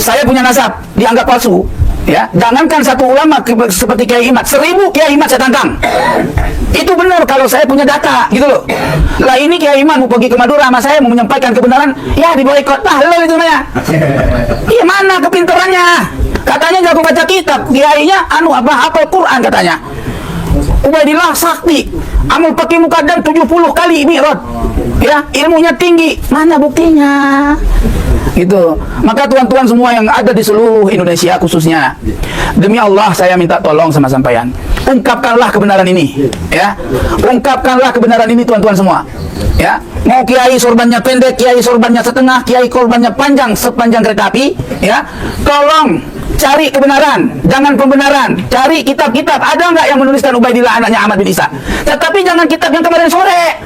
saya punya nasab dianggap palsu, ya, jangankan satu ulama seperti Kiai Imad, 1000 Kiai Imad saya tantang. Itu benar kalau saya punya data, gitu loh. Lah ini Kiai Imad mau pergi ke Madura sama saya mau menyampaikan kebenaran, ya diboikot. Lo itu namanya. Iya, mana kepintarannya? Katanya jago baca kitab, kiainya hafal Quran katanya. Ubaidillah sakti, amal pakai mukadam 70 kali mi'raj. Ya, ilmunya tinggi. Mana buktinya? Gitu. Maka tuan-tuan semua yang ada di seluruh Indonesia khususnya, demi Allah saya minta tolong sama sampean. Ungkapkanlah kebenaran ini, ya. Ungkapkanlah kebenaran ini tuan-tuan semua. Ya, mau kiai sorbannya pendek, kiai sorbannya setengah, kiai korbannya panjang sepanjang kereta api, ya. Tolong cari kebenaran, jangan pembenaran. Cari kitab-kitab, ada nggak yang menuliskan Ubaidillah anaknya Ahmad bin Isa? Tetapi jangan kitab yang kemarin sore.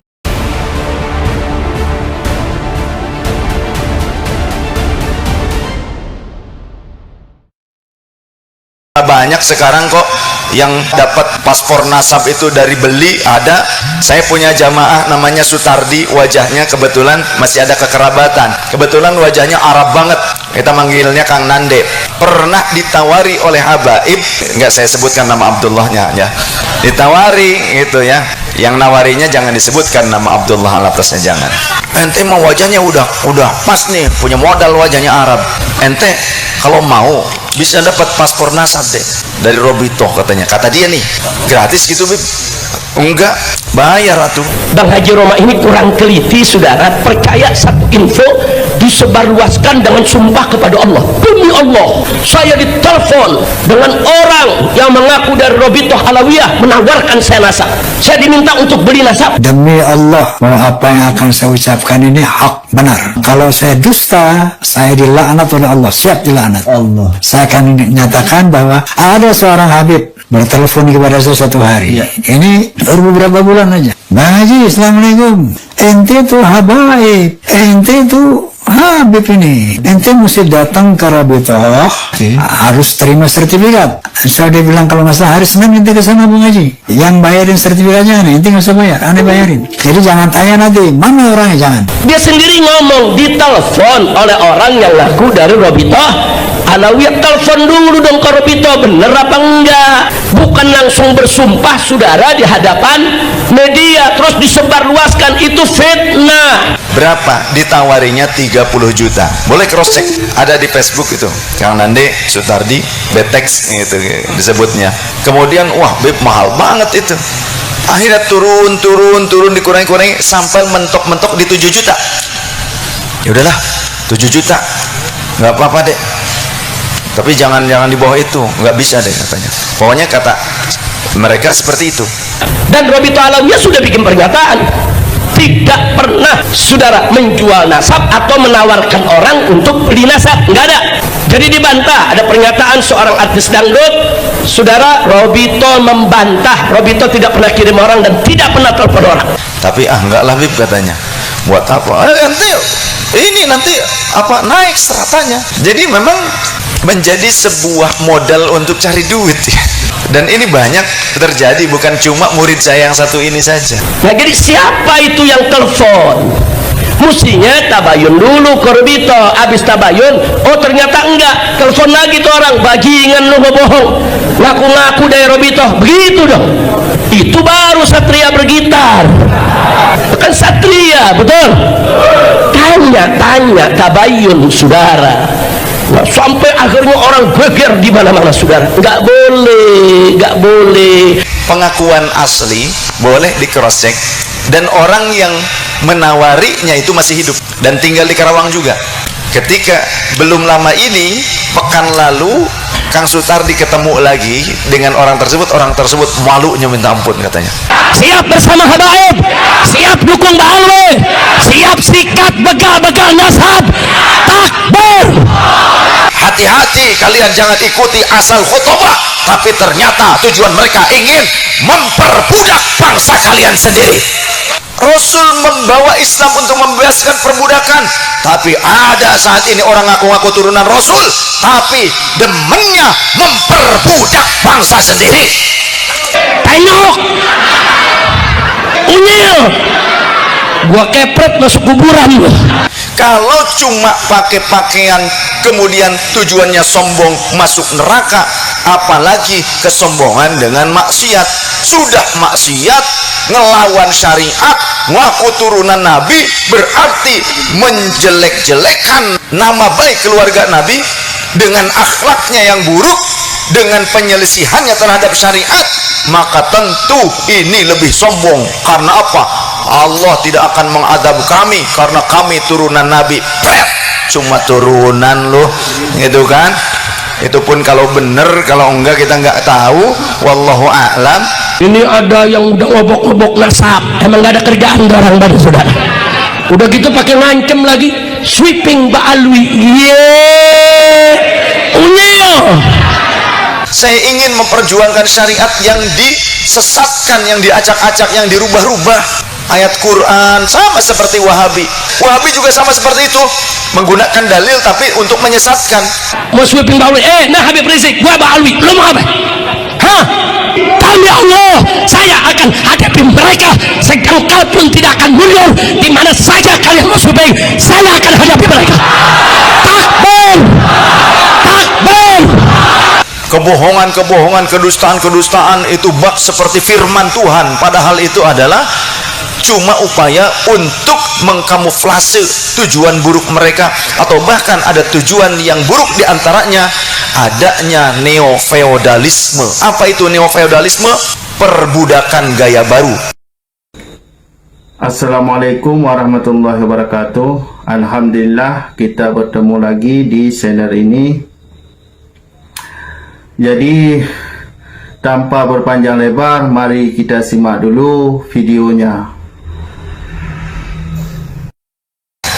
Banyak sekarang kok yang dapat paspor nasab itu dari beli. Ada, saya punya jamaah namanya Sutardi, wajahnya kebetulan masih ada kekerabatan, kebetulan wajahnya Arab banget, kita manggilnya Kang Nande. Pernah ditawari oleh habaib, nggak saya sebutkan nama Abdullahnya ya, ditawari itu ya, yang nawarinya jangan disebutkan nama Abdullah alasnya, jangan. Ente mau wajahnya udah pas nih, punya modal wajahnya Arab, ente kalau mau bisa dapat paspor nasab deh dari Robito katanya, kata dia nih, gratis gitu Bib. Enggak, bayar atuh. Bang Haji Roma ini kurang teliti saudara, percaya satu info disebarluaskan dengan sumpah kepada Allah. Demi Allah, saya ditelepon dengan orang yang mengaku dari Robito Alawiyah menawarkan saya nasab. Saya diminta untuk beli nasab. Demi Allah, bahwa apa yang akan saya ucapkan ini hak, benar. Kalau saya dusta, saya dilaknat oleh Allah, siap dilaknat Allah. Saya akan nyatakan bahwa ada seorang Habib bertelepon kepada saya suatu hari. Ini baru beberapa bulan aja. Bang Haji, Assalamualaikum. Ente tuh habaib, ente tuh Habib ini, ente mesti datang ke Rabitoh, harus terima sertifikat. Saya dia bilang kalau nggak salah hari Senin ente ke sana Bang Haji, yang bayarin sertifikatnya nih, ente nggak usah bayar, ane bayarin. Jadi jangan tanya nanti mana orangnya, jangan. Dia sendiri ngomong, ditelepon oleh orang yang laku dari Rabitoh Alawiyah. Telepon dulu dong ke Rabitoh, bener apa enggak? Bukan langsung bersumpah saudara di hadapan media terus disebarluaskan, itu fitnah. Berapa? Ditawarinya 30 juta. Boleh cross check, ada di Facebook itu, Kang Nande Sutardi Betex itu disebutnya. Kemudian wah Beb, mahal banget itu. Akhirnya turun dikurangi sampai mentok di 7 juta. Ya udahlah, 7 juta nggak apa-apa deh, tapi jangan di bawah itu, nggak bisa deh katanya. Pokoknya kata mereka seperti itu. Dan Rabitoh Alawiyah sudah bikin pernyataan, tidak pernah saudara menjual nasab atau menawarkan orang untuk beli nasab, nggak ada. Jadi dibantah, ada pernyataan seorang artis dangdut saudara, Robito membantah, Robito tidak pernah kirim orang dan tidak pernah telepon orang. Tapi enggak lah Bib katanya, buat apa? Nanti apa naik stratanya. Jadi memang menjadi sebuah modal untuk cari duit ya. Dan ini banyak terjadi, bukan cuma murid saya yang satu ini saja. Nah, jadi siapa itu yang telepon? Mestinya tabayun dulu ke Robito, habis tabayun, oh ternyata enggak, telepon lagi tuh orang, bajingan lu ngebohong, ngaku-ngaku dari Robito, begitu dong. Itu baru satria bergitar, bukan satria, betul? Tanya tabayun saudara. Nah, sampai akhirnya orang geger di mana-mana saudara. Nggak boleh. Pengakuan asli boleh di cross check, dan orang yang menawarinya itu masih hidup dan tinggal di Karawang juga. Ketika belum lama ini, pekan lalu Kang Sutardi ketemu lagi dengan orang tersebut malunya minta ampun katanya. Siap bersama habaib, siap dukung Ba'alwi, siap sikat bekal-bekal nasab, takbir. Hati-hati kalian, jangan ikuti asal khutbah, tapi ternyata tujuan mereka ingin memperbudak bangsa kalian sendiri. Rasul membawa Islam untuk membebaskan perbudakan, tapi ada saat ini orang ngaku-ngaku turunan Rasul, tapi demennya memperbudak bangsa sendiri. Tengok, unyil, gua kepret masuk kuburan. Kalau cuma pakai pakaian kemudian tujuannya sombong masuk neraka, apalagi kesombongan dengan maksiat. Sudah maksiat, ngelawan syariat, ngaku turunan Nabi, berarti menjelek-jelekan nama baik keluarga Nabi dengan akhlaknya yang buruk, dengan penyelisihannya terhadap syariat, maka tentu ini lebih sombong. Karena apa? Allah tidak akan mengadab kami karena kami turunan Nabi. Cuma turunan loh, gitu kan? Itu pun kalau bener, kalau enggak kita nggak tahu. Wallahu a'lam. Ini ada yang udah ngobok-ngobok nasab, emang gak ada kerjaan orang pada saudara. Udah gitu pakai ngancem lagi, sweeping Ba'alwi. Unyil. Saya ingin memperjuangkan syariat yang disesatkan, yang diacak-acak, yang dirubah-rubah. Ayat Quran sama seperti Wahabi. Wahabi juga sama seperti itu, menggunakan dalil tapi untuk menyesatkan. Mau sweeping Ba'alwi, nah Habib Rizik, gua Ba'alwi, lu mau apa? Hah? Demi Allah, saya akan hadapi mereka sejengkal pun tidak akan mundur. Di mana saja kalian mau sweeping, saya akan hadapi mereka. Takbir, takbir. Kebohongan-kebohongan, kedustaan-kedustaan itu bak seperti firman Tuhan, padahal itu adalah cuma upaya untuk mengkamuflase tujuan buruk mereka, atau bahkan ada tujuan yang buruk diantaranya adanya neo-feodalisme. Apa itu neo-feodalisme? Perbudakan gaya baru. Assalamualaikum warahmatullahi wabarakatuh. Alhamdulillah kita bertemu lagi di channel ini. Jadi tanpa berpanjang lebar, mari kita simak dulu videonya.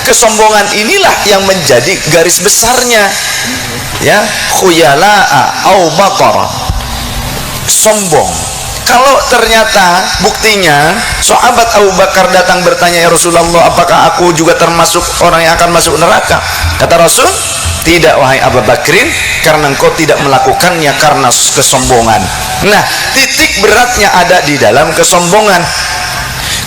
Kesombongan inilah yang menjadi garis besarnya, ya, khuyala'a au batara, sombong. Kalau ternyata buktinya sahabat Abu Bakar datang bertanya, ya Rasulullah, apakah aku juga termasuk orang yang akan masuk neraka? Kata Rasul, tidak wahai Abu Bakrin, karena engkau tidak melakukannya karena kesombongan. Nah, titik beratnya ada di dalam kesombongan.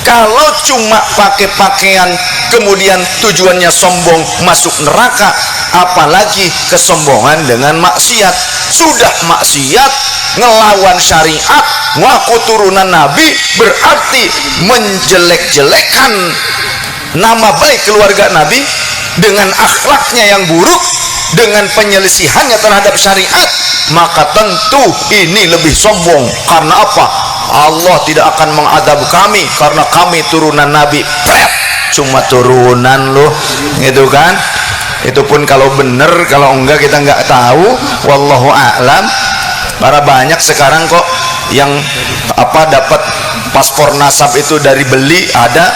Kalau cuma pakai pakaian kemudian tujuannya sombong masuk neraka, apalagi kesombongan dengan maksiat. Sudah maksiat, ngelawan syariat, ngaku turunan Nabi, berarti menjelek-jelekan nama baik keluarga Nabi dengan akhlaknya yang buruk, dengan penyelisihannya terhadap syariat, maka tentu ini lebih sombong. Karena apa? Allah tidak akan mengadab kami karena kami turunan Nabi. Cuma turunan loh, gitu kan? Itu pun kalau bener, kalau enggak kita nggak tahu. Wallahu a'lam. Para banyak sekarang kok yang dapat paspor nasab itu dari beli. Ada.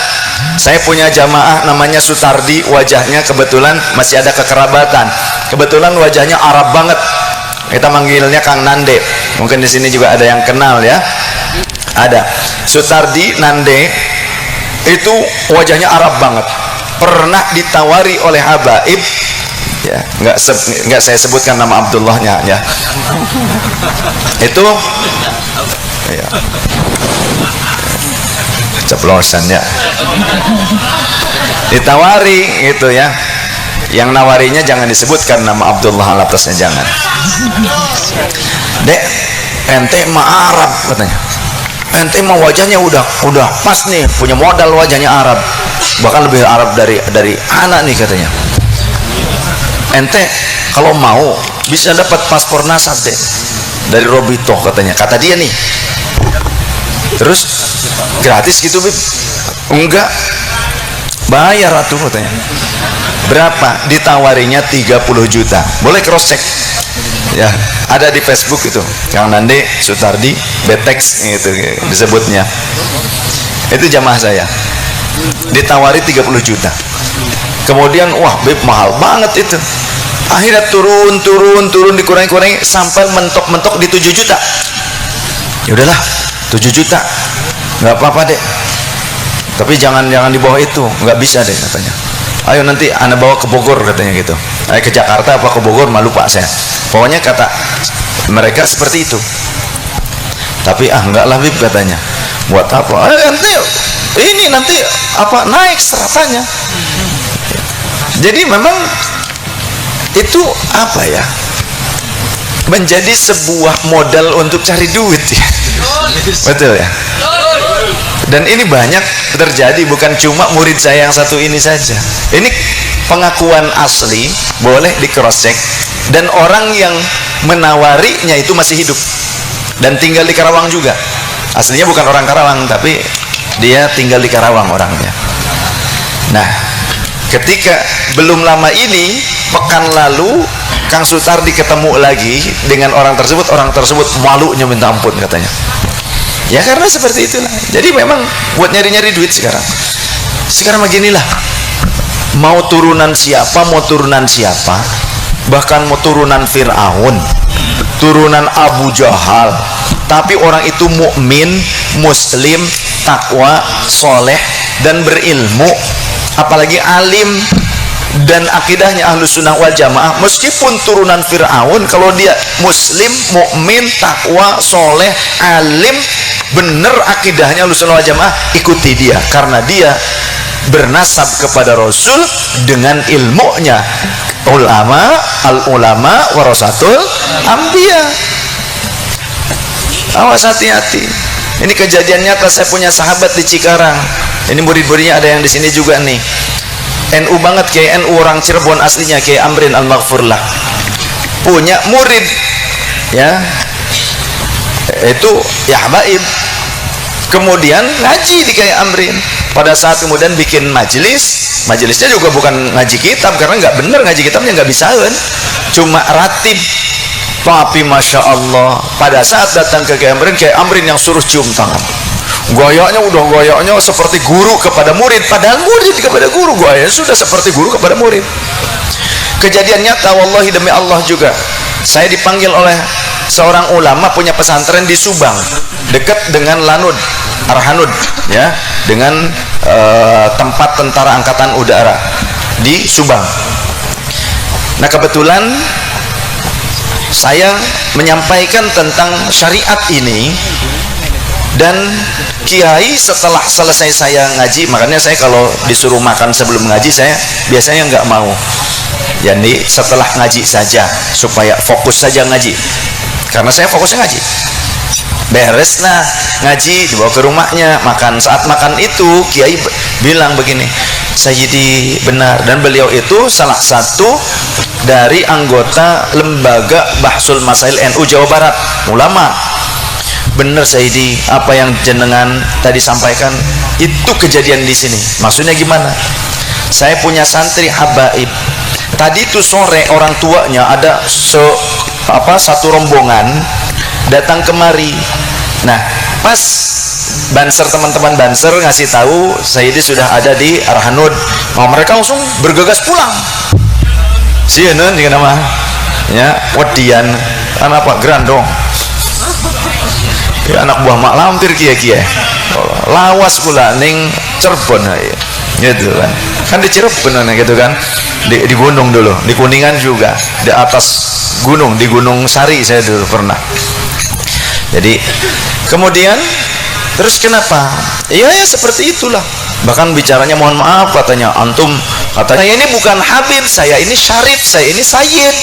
Saya punya jamaah namanya Sutardi, wajahnya kebetulan masih ada kekerabatan. Kebetulan wajahnya Arab banget. Kita manggilnya Kang Nande. Mungkin di sini juga ada yang kenal ya. Ada Sutardi Nande, itu wajahnya Arab banget. Pernah ditawari oleh habaib, ya, nggak saya sebutkan nama Abdullahnya ya. Itu ya, ceplosan ya. Ditawari itu ya. Yang nawarinya jangan disebutkan nama Abdullah alatasnya, jangan. Dek, ente mah Arab katanya. Ente mah wajahnya udah pas nih, punya modal wajahnya Arab, bahkan lebih Arab dari anak nih katanya. Ente kalau mau bisa dapat paspor nasab deh dari Robito katanya, kata dia nih. Terus gratis gitu Bib? Enggak, bayar atuh katanya. Berapa? Ditawarinya 30 juta. Boleh cross check ya, ada di Facebook itu, Kang Nande Sutardi Betex itu disebutnya. Itu jamaah saya, ditawari 30 juta. Kemudian wah Beb, mahal banget itu. Akhirnya turun dikurangi sampai mentok di 7 juta. Ya udahlah, 7 juta nggak apa-apa deh, tapi jangan di bawah itu, nggak bisa deh katanya. Ayo nanti anda bawa ke Bogor katanya gitu. Ayo ke Jakarta apa ke Bogor, malu pak saya. Pokoknya kata mereka seperti itu. Tapi enggak lah Bib katanya. Buat apa? Nanti ini naik seratanya. Jadi memang itu apa ya, menjadi sebuah modal untuk cari duit ya. Betul ya. Dan ini banyak terjadi, bukan cuma murid saya yang satu ini saja. Ini pengakuan asli, boleh di cross check, dan orang yang menawarinya itu masih hidup dan tinggal di Karawang juga. Aslinya bukan orang Karawang, tapi dia tinggal di Karawang orangnya. Nah, ketika belum lama ini, pekan lalu Kang Sutardi ketemu lagi dengan orang tersebut malunya minta ampun katanya. Ya karena seperti itulah. Jadi memang buat nyari-nyari duit sekarang. Sekarang beginilah. Mau turunan siapa, bahkan mau turunan Fir'aun, turunan Abu Jahal, tapi orang itu mukmin, muslim, takwa, soleh, dan berilmu, apalagi alim, dan akidahnya Ahlus Sunnah wal Jamaah. Meskipun turunan Fir'aun, kalau dia muslim, mukmin, takwa, soleh, alim, bener akidahnya Ahlus Sunnah wal Jamaah, ikuti dia, karena dia bernasab kepada Rasul dengan ilmunya. Al-ulama warasatul anbiya. Awas, hati-hati. Ini kejadian nyata. Saya punya sahabat di Cikarang. Ini murid-muridnya ada yang di sini juga nih. NU banget, kayak NU orang Cirebon aslinya, kayak Amrin Al-Maghfurlah. Punya murid ya, itu ya habaib. Kemudian ngaji di kayak Amrin. Pada saat kemudian bikin majelisnya juga bukan ngaji kitab, karena nggak bener ngaji kitabnya, nggak bisa kan, cuma ratib. Tapi masya Allah, pada saat datang ke kayak Amrin yang suruh cium tangan, goyoknya seperti guru kepada murid, padahal murid kepada guru, goyoknya sudah seperti guru kepada murid. Kejadian nyata, wallahi demi Allah juga, saya dipanggil oleh seorang ulama punya pesantren di Subang, dekat dengan Arhanud ya, dengan tempat tentara angkatan udara di Subang. Nah, kebetulan saya menyampaikan tentang syariat ini, dan kiai setelah selesai saya ngaji, makanya saya kalau disuruh makan sebelum ngaji saya biasanya nggak mau. Jadi setelah ngaji saja, supaya fokus saja ngaji, karena saya fokusnya ngaji. Beres lah ngaji, dibawa ke rumahnya makan. Saat makan itu kiai bilang begini, Sayyidi benar, dan beliau itu salah satu dari anggota lembaga Bahsul Masail NU Jawa Barat, ulama. Benar Sayyidi, apa yang jenengan tadi sampaikan itu kejadian di sini. Maksudnya gimana? Saya punya santri habaib. Tadi itu sore orang tuanya ada satu rombongan datang kemari. Nah, pas Banser, teman-teman Banser ngasih tahu Sayyidi sudah ada di Arhanud, mereka langsung bergegas pulang. Sieun jeung nama ya, wedian apa grandong. Ya, anak buah mak lampir kieu-kieu. Lawas kula ning Cirebon gitu kan. Kan di Cirebon gitu kan. Di gunung dulu, di Kuningan juga, di atas gunung, di Gunung Sari saya dulu pernah. Jadi kemudian terus kenapa? Ya seperti itulah. Bahkan bicaranya mohon maaf katanya, antum katanya ini bukan Habib, saya ini Syarif, saya ini Sayyid.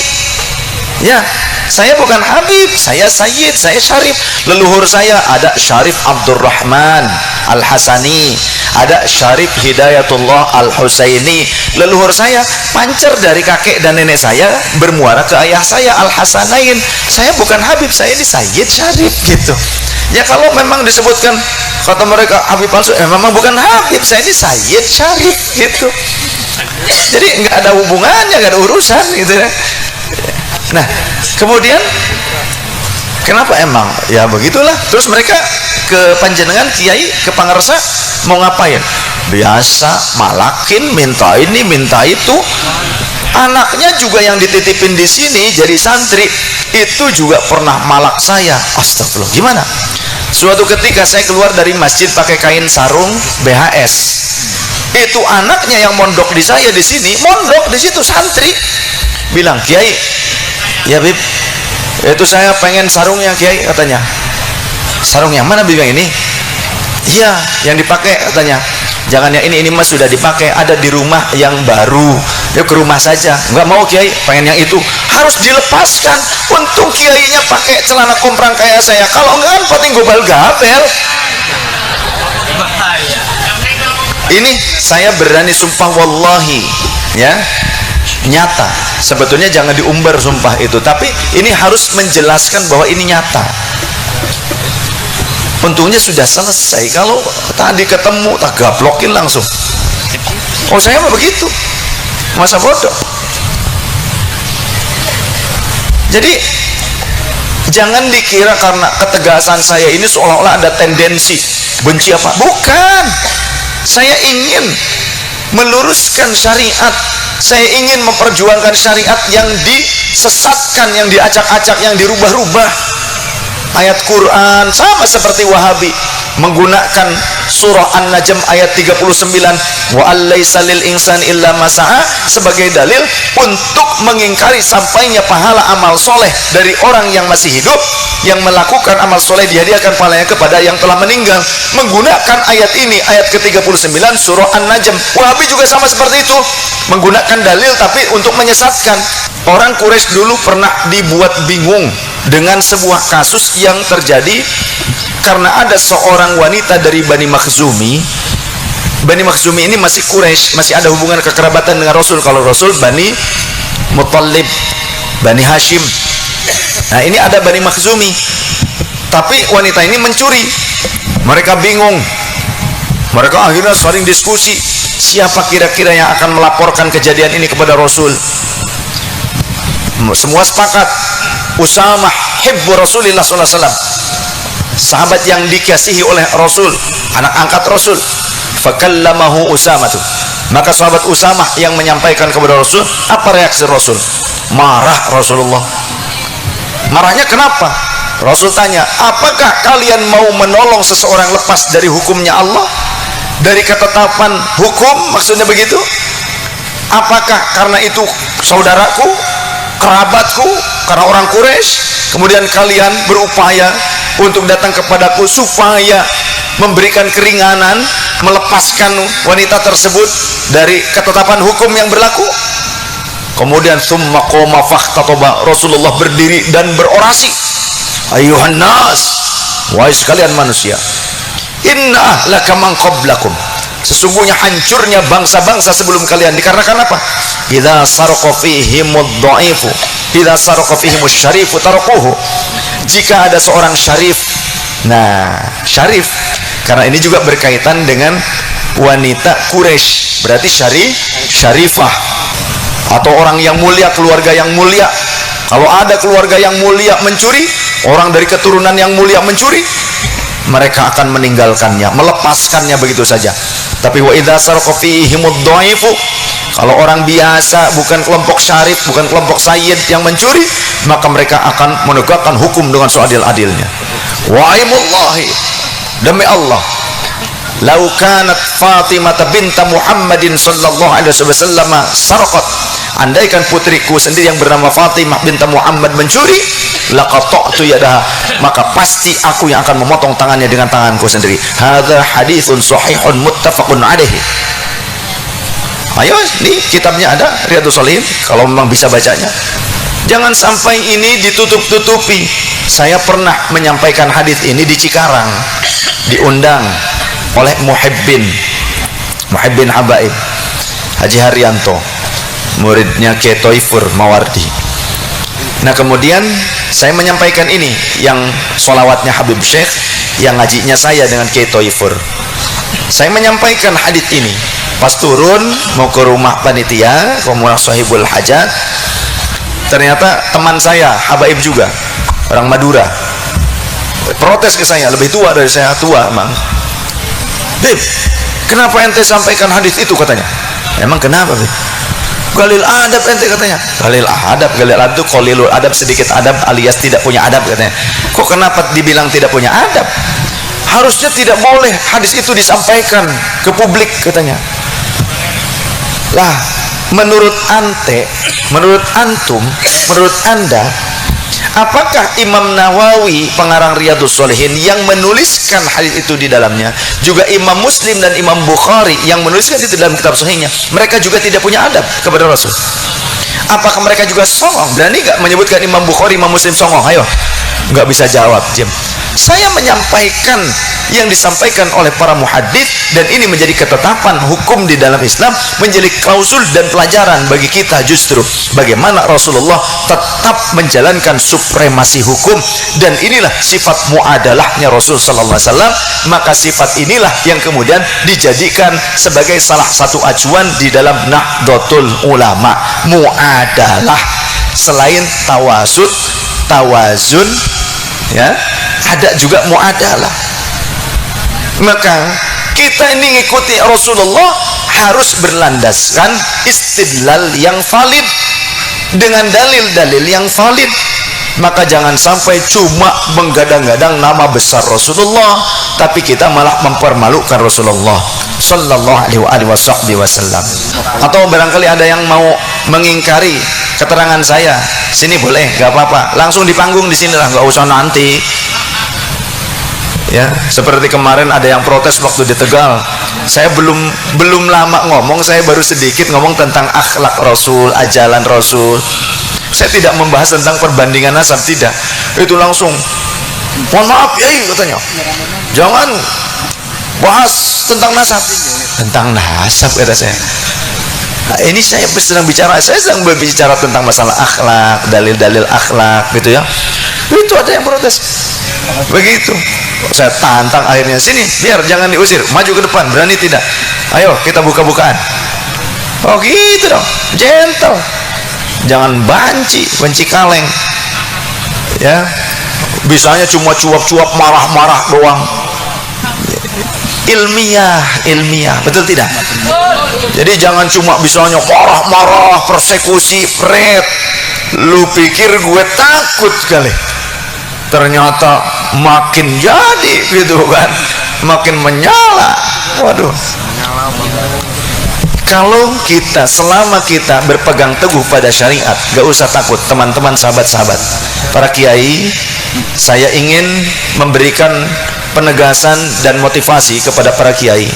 Ya, saya bukan Habib, saya Sayyid, saya Syarif. Leluhur saya ada Syarif Abdurrahman Al-Hasani, ada Syarif Hidayatullah Al-Husaini. Leluhur saya pancer dari kakek dan nenek saya bermuara ke ayah saya Al-Hasanain. Saya bukan Habib, saya ini Sayyid Syarif gitu. Ya kalau memang disebutkan kata mereka Habib palsu, memang bukan Habib, saya ini Sayyid Syarif gitu. Jadi nggak ada hubungannya, nggak ada urusan gitu ya. Nah, kemudian kenapa emang? Ya begitulah. Terus mereka ke panjenengan kiai, ke pangarsa mau ngapain? Biasa malakin, minta ini, minta itu. Anaknya juga yang dititipin di sini jadi santri, itu juga pernah malak saya. Astagfirullah. Gimana? Suatu ketika saya keluar dari masjid pakai kain sarung BHS. Itu anaknya yang mondok di saya di sini, mondok di situ santri. Bilang, "Kiai, ya Bib, itu saya pengen sarungnya Kiai," katanya. "Sarung yang mana Bib, yang ini?" "Iya, yang dipakai," katanya. Jangan yang ini mah sudah dipakai, ada di rumah yang baru, yuk ke rumah saja. Nggak mau kiai, pengen yang itu, harus dilepaskan. Untung kiainya pakai celana komprang kayak saya, kalau enggak kan penting gobal gabel. Ini saya berani sumpah wallahi, ya, nyata. Sebetulnya jangan diumbar sumpah itu, tapi ini harus menjelaskan bahwa ini nyata. Untungnya sudah selesai. Kalau tadi ketemu tak gaplokin langsung. Oh, saya mah begitu, masa bodoh. Jadi jangan dikira karena ketegasan saya ini seolah-olah ada tendensi benci apa. Bukan, saya ingin meluruskan syariat. Saya ingin memperjuangkan syariat yang disesatkan, yang diacak-acak, yang dirubah-rubah. Ayat Quran sama seperti Wahabi menggunakan surah An-Najm ayat 39, wa allaisa lil insani illa ma sa'a, sebagai dalil untuk mengingkari sampainya pahala amal soleh dari orang yang masih hidup, yang melakukan amal soleh dihadiahkan pahalanya kepada yang telah meninggal. Menggunakan ayat ini, ayat ke-39 surah An-Najm. Wahabi juga sama seperti itu, menggunakan dalil tapi untuk menyesatkan. Orang Quraisy dulu pernah dibuat bingung dengan sebuah kasus yang terjadi karena ada seorang wanita dari Bani Makhzumi. Bani Makhzumi ini masih Quraisy, masih ada hubungan kekerabatan dengan Rasul. Kalau Rasul Bani Muttalib, Bani Hashim. Nah, ini ada Bani Makhzumi, tapi wanita ini mencuri. Mereka bingung, mereka akhirnya saling diskusi, siapa kira-kira yang akan melaporkan kejadian ini kepada Rasul. Semua sepakat, Usamah hibbu Rasulillah SAW, sahabat yang dikasihi oleh Rasul, anak angkat Rasul. Fakallamahu Usamah, maka sahabat Usamah yang menyampaikan kepada Rasul. Apa reaksi Rasul? Marah Rasulullah. Marahnya kenapa? Rasul tanya, apakah kalian mau menolong seseorang lepas dari hukumnya Allah, dari ketetapan hukum? Maksudnya begitu? Apakah karena itu saudaraku, kerabatku, karena orang Quraisy, kemudian kalian berupaya untuk datang kepadaku supaya memberikan keringanan, melepaskan wanita tersebut dari ketetapan hukum yang berlaku? Kemudian summa qoma fakhtaba, Rasulullah berdiri dan berorasi, ayuhan nas, wahai sekalian manusia, inna ahlaka man qablakum, sesungguhnya hancurnya bangsa-bangsa sebelum kalian dikarenakan apa? Idza saraqa fihimud dha'ifu, idza saraqa fihimus syarifu tarakuhu, jika ada seorang syarif. Nah, syarif karena ini juga berkaitan dengan wanita Quraisy, berarti syarifah atau orang yang mulia, keluarga yang mulia. Kalau ada keluarga yang mulia mencuri, orang dari keturunan yang mulia mencuri, mereka akan meninggalkannya, melepaskannya begitu saja. Tapi wa idza saraqa fihimud dhaifu, kalau orang biasa, bukan kelompok syarif, bukan kelompok sayyid yang mencuri, maka mereka akan menegakkan hukum dengan seadil-adilnya. Wa aimullahi, demi Allah, lau kanat Fatimah binta Muhammadin sallallahu alaihi wasallam sarqat, andaikan putriku sendiri yang bernama Fatimah binta Muhammad mencuri, laqata'tu yadaha, maka pasti aku yang akan memotong tangannya dengan tanganku sendiri. Hadza haditsun sahihun muttafaqun alaihi. Ayo, nih kitabnya ada, Riyadhus Shalihin, kalau memang bisa bacanya. Jangan sampai ini ditutup-tutupi. Saya pernah menyampaikan hadis ini di Cikarang, diundang oleh Muhibbin Habaib Haji Haryanto, muridnya Kiai Toifur Mawardi. Nah, kemudian saya menyampaikan ini, yang sholawatnya Habib Syekh, yang ngajinya saya dengan Kiai Toifur. Saya menyampaikan hadis ini pas turun mau ke rumah panitia Komunal Sahibul Hajat. Ternyata teman saya Habaib juga, orang Madura, protes ke saya, lebih tua dari saya, tua emang. Bib, kenapa ente sampaikan hadis itu, katanya. Emang kenapa, Bib? Galil adab ente, katanya. Galil adab itu qalilul adab, sedikit adab alias tidak punya adab, katanya. Kok kenapa dibilang tidak punya adab? Harusnya tidak boleh hadis itu disampaikan ke publik, katanya. Lah, menurut ante, menurut antum, menurut anda, Apakah Imam Nawawi pengarang Riyadhus Shalihin yang menuliskan hadis itu di dalamnya, juga Imam Muslim dan Imam Bukhari yang menuliskan itu dalam kitab sahihnya, mereka juga tidak punya adab kepada Rasul? Apakah mereka juga songong? Berani nggak menyebutkan Imam Bukhari, Imam Muslim songong? Ayo, nggak bisa jawab, diam. Saya menyampaikan yang disampaikan oleh para muhadits, dan ini menjadi ketetapan hukum di dalam Islam, menjadi klausul dan pelajaran bagi kita justru bagaimana Rasulullah tetap menjalankan supremasi hukum, dan inilah sifat muadalahnya Rasul sallallahu alaihi wasallam. Maka sifat inilah yang kemudian dijadikan sebagai salah satu acuan di dalam Nahdlatul Ulama, muadalah. Selain tawasud, tawazun, ya, ada juga muadalah. Maka kita ini ngikuti Rasulullah harus berlandaskan istidlal yang valid dengan dalil-dalil yang valid. Maka jangan sampai cuma menggadang-gadang nama besar Rasulullah, tapi kita malah mempermalukan Rasulullah sallallahu alaihi wasallam. Atau barangkali ada yang mau mengingkari keterangan saya, sini boleh, nggak apa-apa, langsung di panggung di sini lah, nggak usah nanti. Ya, seperti kemarin ada yang protes waktu di Tegal. Saya belum lama ngomong, saya baru sedikit ngomong tentang akhlak Rasul, ajalan Rasul. Saya tidak membahas tentang perbandingan nasab, tidak. Itu langsung, mohon maaf ya, katanya, jangan bahas tentang nasab. Tentang nasab, kata saya. Nah, ini saya sedang berbicara tentang masalah akhlak, dalil-dalil akhlak, gitu ya. Itu ada yang protes begitu. Saya tantang akhirnya, sini, biar jangan diusir, maju ke depan, berani tidak? Ayo kita buka-bukaan. Oh gitu dong, gentle, jangan banci kaleng, ya. Bisanya cuma cuap-cuap, marah-marah doang. Ilmiah, betul tidak? Jadi jangan cuma bisanya marah-marah, persekusi, pret. Lu pikir gue takut kali? Ternyata makin jadi gitu kan, makin menyala. Waduh. Kalau kita, selama kita berpegang teguh pada syariat, gak usah takut, teman-teman, sahabat-sahabat, para kiai. Saya ingin memberikan penegasan dan motivasi kepada para kiai,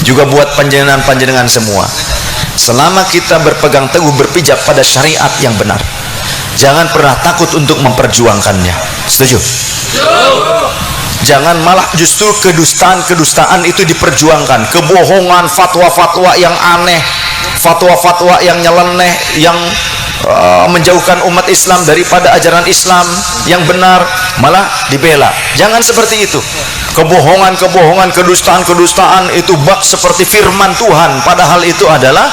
juga buat panjenengan semua. Selama kita berpegang teguh, berpijak pada syariat yang benar, jangan pernah takut untuk memperjuangkannya. Setuju? Jangan malah justru kedustaan itu diperjuangkan, kebohongan, fatwa-fatwa yang aneh, fatwa-fatwa yang nyeleneh, yang menjauhkan umat Islam daripada ajaran Islam yang benar, malah dibela. Jangan seperti itu. Kebohongan, kedustaan itu bak seperti firman Tuhan, padahal itu adalah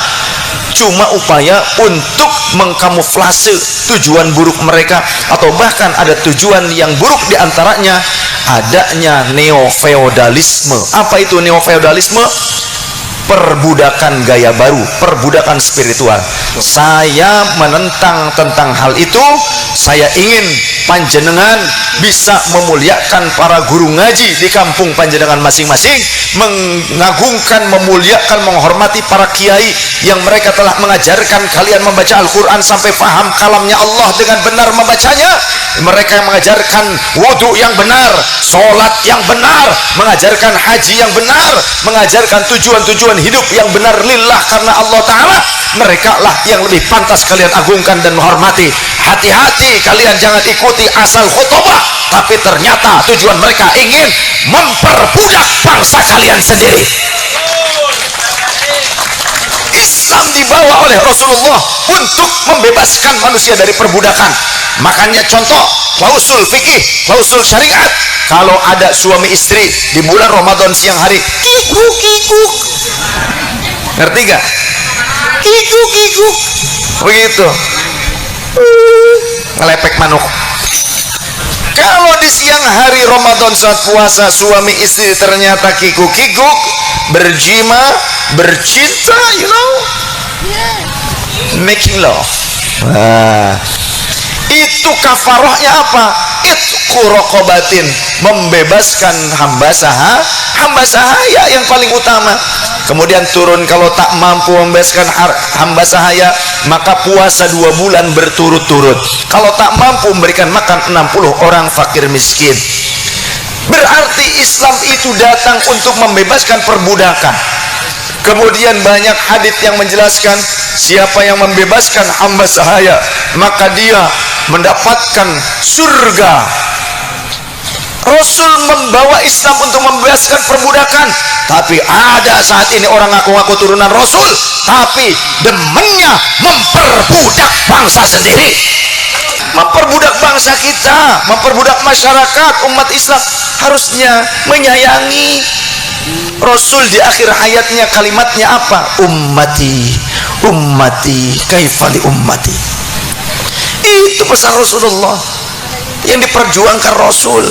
cuma upaya untuk mengkamuflase tujuan buruk mereka, atau bahkan ada tujuan yang buruk diantaranya adanya neo-feodalisme. Apa itu neo-feodalisme? Perbudakan gaya baru, perbudakan spiritual. Saya menentang tentang hal itu. Saya ingin panjenengan bisa memuliakan para guru ngaji di kampung panjenengan masing-masing, mengagungkan, memuliakan, menghormati para kiai yang mereka telah mengajarkan kalian membaca Al-Quran sampai paham kalamnya Allah dengan benar membacanya. Mereka yang mengajarkan wudhu yang benar, sholat yang benar, mengajarkan haji yang benar, mengajarkan tujuan-tujuan hidup yang benar lillah karena Allah Ta'ala. Mereka lah yang lebih pantas kalian agungkan dan menghormati. Hati-hati, kalian jangan ikuti asal khutbah, tapi ternyata tujuan mereka ingin memperbudak bangsa kalian sendiri. Islam dibawa oleh Rasulullah untuk membebaskan manusia dari perbudakan. Makanya contoh klausul fikih, klausul syariat, kalau ada suami istri di bulan Ramadan siang hari kikuk, ngerti gak? Kikuk begitu, ngelepek manuk. Kalau di siang hari Ramadan saat puasa suami istri ternyata kikuk, berjima, bercinta, you know, making love. Itu kafarahnya apa? Itqu raqabatin, membebaskan hamba sahaya yang paling utama. kemudian turun kalau tak mampu membebaskan hamba sahaya maka puasa 2 bulan berturut-turut, kalau tak mampu memberikan makan 60 orang fakir miskin. Berarti Islam itu datang untuk membebaskan perbudakan. Kemudian banyak hadits yang menjelaskan siapa yang membebaskan hamba sahaya maka dia mendapatkan surga. Rasul membawa Islam untuk membebaskan perbudakan, tapi ada saat ini orang ngaku-ngaku turunan Rasul tapi demennya memperbudak bangsa sendiri, memperbudak bangsa kita, memperbudak masyarakat umat Islam. Harusnya menyayangi. Rasul di akhir hayatnya kalimatnya apa? Ummati, ummati, kaifali ummati. Itu pesan Rasulullah yang diperjuangkan Rasul.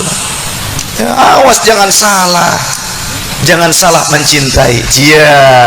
Ya, awas jangan salah mencintai. Iya.